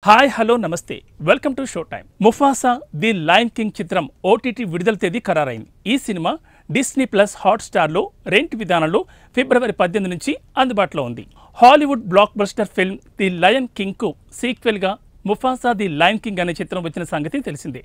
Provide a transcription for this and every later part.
Hi hello namaste welcome to show time. Mufasa the Lion King చిత్రం OTT విడుదల తేదీ ఖరారైంది. ఈ సినిమా డిస్నీ ప్లస్ హాట్స్టార్లో రెంట్ విధానంలో ఫిబ్రవరి 18 నుంచి అందుబాటులో ఉంది. Hollywood blockbuster film the Lion కింగ్కు సీక్వెల్గా ముఫాసా ది లయన్ కింగ్ అనే చిత్రం వచ్చిన సంగతి తెలిసిందే.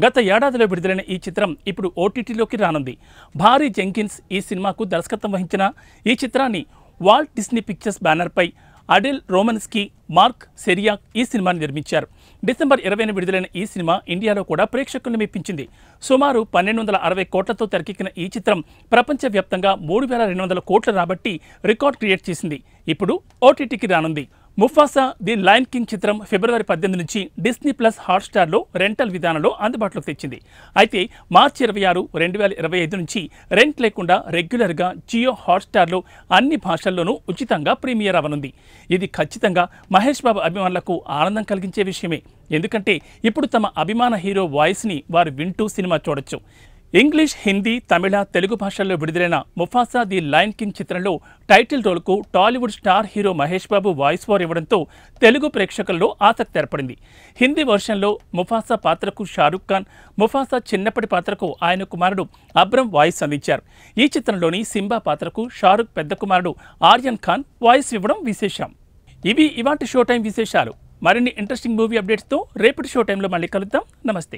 గత ఏడాదిలో విడుదలైన ఈ చిత్రం ఇప్పుడు ఓటీటీలోకి రానుంది. భారీ జెంకిన్స్ ఈ సినిమాకు దర్శకత్వం వహించిన ఈ చిత్రాన్ని వాల్ట్ డిస్నీ పిక్చర్స్ బ్యానర్పై అడెల్ రోమన్స్కీ, మార్క్ సెరియాక్ ఈ సినిమాని నిర్మించారు. డిసెంబర్ 20న విడుదలైన ఈ సినిమా ఇండియాలో కూడా ప్రేక్షకులను మెప్పించింది. సుమారు 1260 కోట్లతో తెరకెక్కిన ఈ చిత్రం ప్రపంచవ్యాప్తంగా 3200 కోట్లు రాబట్టి రికార్డ్ క్రియేట్ చేసింది. ఇప్పుడు ఓటీటీకి రానుంది. ముఫాసా ది లయన్ కింగ్ చిత్రం ఫిబ్రవరి 18 నుంచి డిస్నీ ప్లస్ హాట్స్టార్లో రెంటల్ విధానంలో అందుబాటులోకి తెచ్చింది. అయితే మార్చి 26, 2025 నుంచి రెంట్ లేకుండా రెగ్యులర్గా జియో హాట్స్టార్లో అన్ని భాషల్లోనూ ఉచితంగా ప్రీమియర్ అవ్వనుంది. ఇది ఖచ్చితంగా మహేష్ బాబు అభిమానులకు ఆనందం కలిగించే విషయమే. ఎందుకంటే ఇప్పుడు తమ అభిమాన హీరో వాయిస్ని వారు వింటూ సినిమా చూడొచ్చు. ఇంగ్లీష్, హిందీ, తమిళ, తెలుగు భాషల్లో విడుదలైన ముఫాసా ది లయన్ కింగ్ చిత్రంలో టైటిల్ రోల్కు Tollywood star hero Mahesh Babu voice over ఇవ్వడంతో తెలుగు ప్రేక్షకుల్లో ఆసక్తి ఏర్పడింది. హిందీ వర్షన్లో ముఫాసా పాత్రకు షారుఖ్ ఖాన్, ముఫాసా చిన్నప్పటి పాత్రకు ఆయన కుమారుడు అబ్రమ్ వాయిస్ అందించారు. ఈ చిత్రంలోని సింబా పాత్రకు షారుఖ్ పెద్ద కుమారుడు ఆర్యన్ ఖాన్ వాయిస్ ఇవ్వడం విశేషం. ఇవి ఇవాంటి షో టైం విశేషాలు. మరిన్ని ఇంట్రెస్టింగ్ మూవీ అప్డేట్స్తో రేపటి షో టైంలో మళ్ళీ కలుద్దాం. నమస్తే.